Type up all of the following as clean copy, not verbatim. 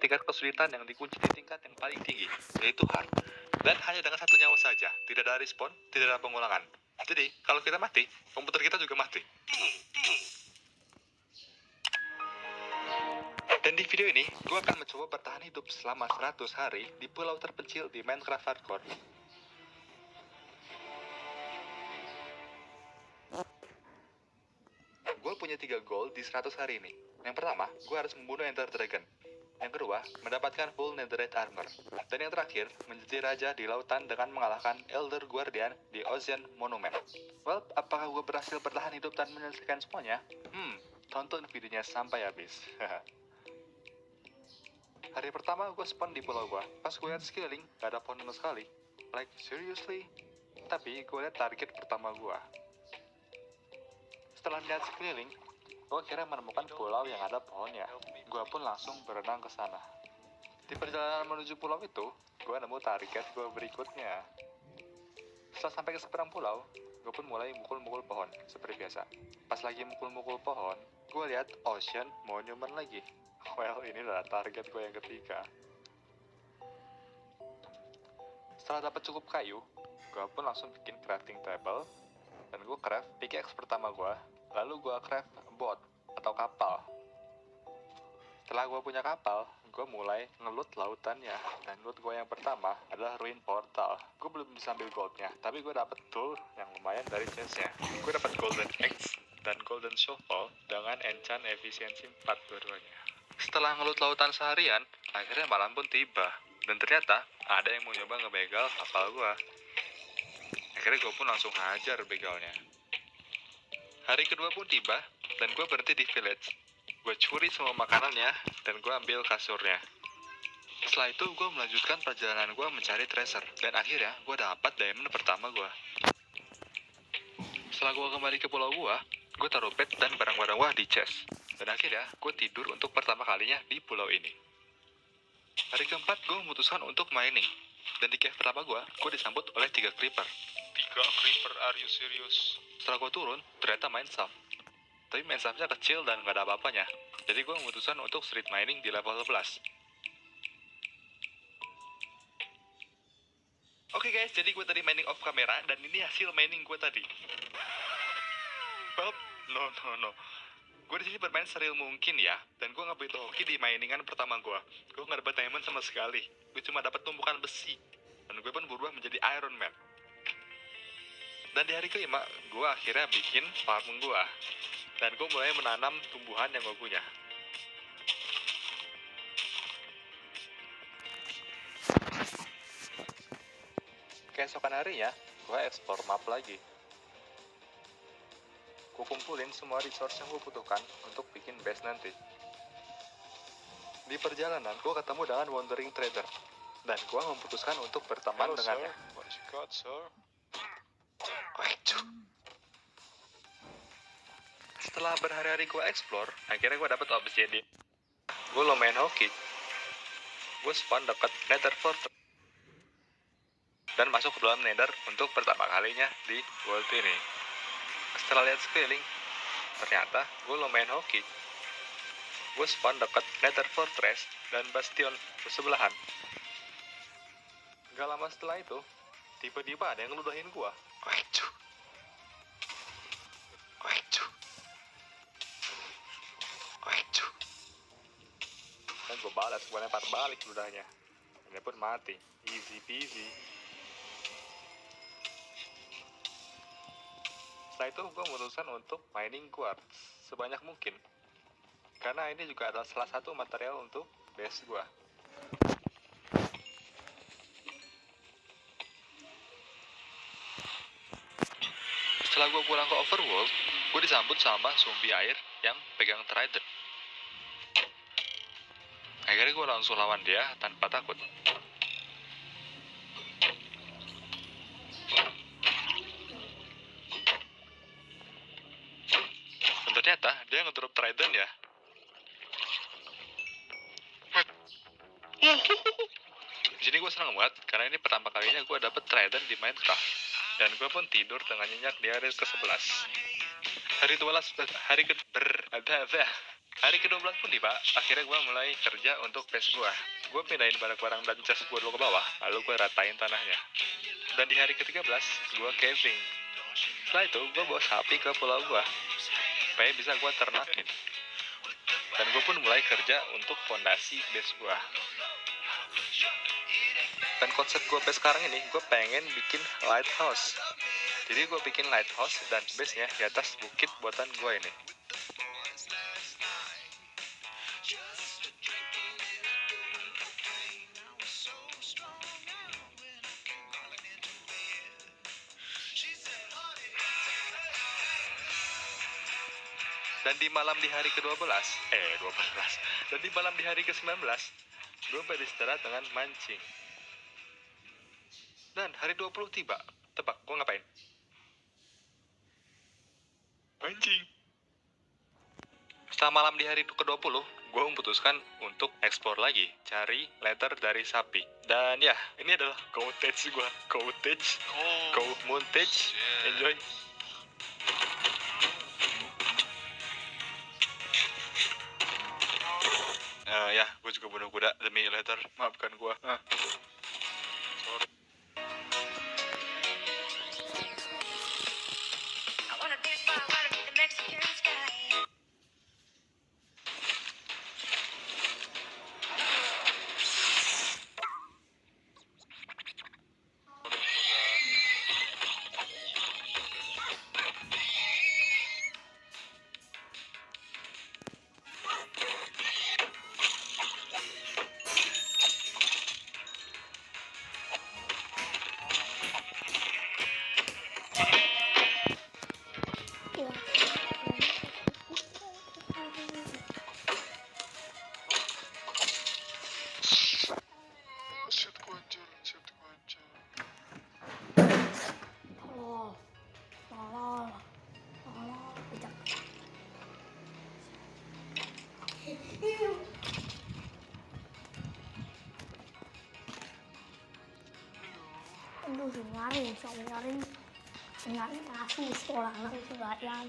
tingkat kesulitan yang dikunci di tingkat yang paling tinggi, yaitu hard. Dan hanya dengan satu nyawa saja, tidak ada respawn, tidak ada pengulangan. Jadi, kalau kita mati, komputer kita juga mati. Dan di video ini, gue akan mencoba bertahan hidup selama 100 hari di pulau terpencil di Minecraft Hardcore. Gue punya 3 goal di 100 hari ini. Yang pertama, gue harus membunuh Ender Dragon. Yang kedua, mendapatkan full netherite armor. Dan yang terakhir, menjadi raja di lautan dengan mengalahkan Elder Guardian di Ocean Monument. Well, apakah gue berhasil bertahan hidup dan menyelesaikan semuanya? Tonton videonya sampai habis. Hari pertama gue spawn di pulau gue. Pas gue lihat sekeliling, gak ada pohon sama sekali. Like, seriously? Tapi gue lihat target pertama gue. Setelah lihat sekeliling, gue akhirnya menemukan pulau yang ada pohonnya. Gue pun langsung berenang ke sana. Di perjalanan menuju pulau itu, gue nemu target gue berikutnya. Setelah sampai ke seberang pulau, gue pun mulai mukul-mukul pohon, seperti biasa. Pas lagi mukul-mukul pohon, gue lihat Ocean Monument lagi. Well, ini adalah target gue yang ketiga. Setelah dapat cukup kayu, gue pun langsung bikin crafting table, dan gue craft pickaxe pertama gue, lalu gue craft boat atau kapal. Setelah gue punya kapal, gue mulai ngelut lautannya. Dan loot gue yang pertama adalah ruin portal. Gue belum bisa ambil goldnya, tapi gue dapet tool yang lumayan dari chestnya. Gue dapat golden axe dan golden shovel dengan enchant efisiensi 4 dua-duanya. Setelah ngelut lautan seharian, akhirnya malam pun tiba. Dan ternyata ada yang mau nyoba ngebegal kapal gue. Akhirnya gue pun langsung hajar begalnya. Hari kedua pun tiba, dan gue berhenti di village. Gue curi semua makanannya, dan gue ambil kasurnya. Setelah itu, gue melanjutkan perjalanan gue mencari treasure. Dan akhirnya, gue dapat diamond pertama gue. Setelah gue kembali ke pulau gue taruh pet dan barang-barang gue di chest. Dan akhirnya, gue tidur untuk pertama kalinya di pulau ini. Hari keempat, gue memutuskan untuk mining. Dan di cave pertama gue disambut oleh 3 creeper. 3 creeper, are you serious? Setelah gue turun, ternyata mine shaft. Tapi main shaftnya kecil dan gak ada apa-apanya. Jadi gue memutuskan untuk street mining di level 11. Oke guys, jadi gue tadi mining off kamera dan ini hasil mining gue tadi. Well, no. Gue di sini bermain seril mungkin ya, dan gue nggak begitu hoki di miningan pertama gue. Gue nggak dapat diamond sama sekali. Gue cuma dapat tumpukan besi, dan gue pun berubah menjadi Iron Man. Dan di hari kelima, gue akhirnya bikin farm gue. Dan gue mulai menanam tumbuhan yang gue punya. Keesokan harinya, gue explore map lagi. Gue kumpulin semua resource yang gue butuhkan untuk bikin base nanti. Di perjalanan, gue ketemu dengan wandering trader. Dan gue memutuskan untuk berteman dengannya. What you got, sir? Setelah berhari-hari gue explore, akhirnya gue dapet obsidian. Gue lumayan hoki. Gue spawn deket Nether Fortress dan masuk ke dalam Nether untuk pertama kalinya di world ini. Setelah lihat sekeliling, ternyata gue lumayan hoki. Gue spawn deket Nether Fortress dan Bastion bersebelahan. Gak lama setelah itu, tiba-tiba ada yang ngeludahin gue. Dan gue balas, gue lempar balik ludahnya. Dia pun mati, easy peasy. Setelah itu gue memutuskan untuk mining quartz sebanyak mungkin. Karena ini juga adalah salah satu material untuk base gue. Setelah gue pulang ke overworld, gue disambut sama zombie air yang pegang trident. Akhirnya gue langsung lawan dia tanpa takut. Dan ternyata dia ngedrop trident ya. Di sini gue senang banget karena ini pertama kalinya gue dapet trident di Minecraft. Dan gue pun tidur dengan nyenyak di hari ke-11. Hari ke Hari ke-12 pun tiba, akhirnya gue mulai kerja untuk base gue. Gue pindahin barang-barang dan jas gue dulu ke bawah, lalu gue ratain tanahnya. Dan di hari ke-13, gue caving. Setelah itu, gue bawa sapi ke pulau gue, supaya bisa gue ternakin. Dan gue pun mulai kerja untuk fondasi base gue. Dan konsep gue sekarang ini, gue pengen bikin lighthouse. Jadi gue bikin lighthouse dan base-nya di atas bukit buatan gue ini. Dan di malam di hari ke-12, dan di malam di hari ke-19, gue beristirahat dengan mancing. Dan hari 20 tiba, tebak gue ngapain? Mancing. Setelah malam di hari ke-20, gue memutuskan untuk explore lagi, cari leather dari sapi. Dan ya, ini adalah cottage gue. Cottage. Montage. Enjoy. Ya, gue juga bunuh kuda demi leather. Maafkan gue. Sorry. Aduh, nyaring langsung sekolah langsung bayang.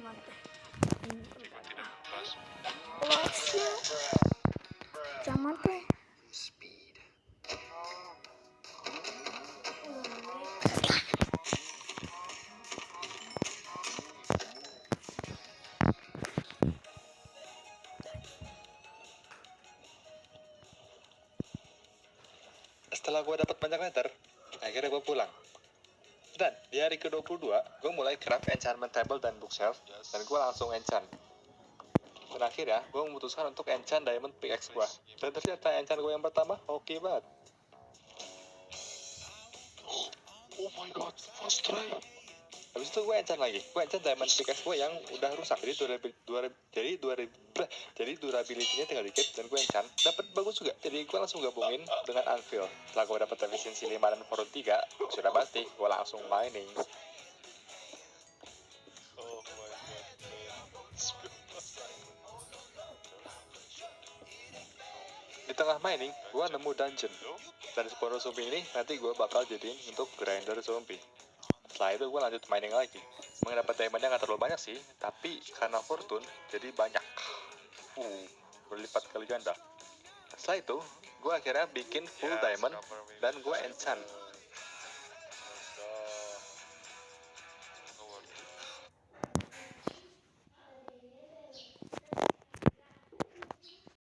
Mantap. Zaman teh. Setelah gue dapat banyak letter, akhirnya gue pulang. Dan di hari ke-22, gue mulai craft enchantment table dan bookshelf, dan gue langsung enchant. Dan akhirnya, gue memutuskan untuk enchant diamond pickaxe gue. Dan ternyata enchant gue yang pertama, oke banget. Oh my god, first try. Habis itu gue enchant lagi. Gue enchant diamond pickaxe gue yang udah rusak. Jadi durability-nya tinggal dikit dan gue enchant. Dapat bagus juga. Jadi gue langsung gabungin dengan anvil. Setelah gue dapat efisiensi 5 dan fortune 3, sudah pasti gue langsung mining. Oh my god. Di tengah mining, gue nemu dungeon. Dan spawner zombie ini nanti gue bakal jadiin untuk grinder zombie. Setelah itu gue lanjut mining lagi. Mendapat diamondnya nggak terlalu banyak sih, tapi karena fortune jadi banyak. Berlipat kali ganda. Setelah itu, gue akhirnya bikin full diamond dan gue enchant.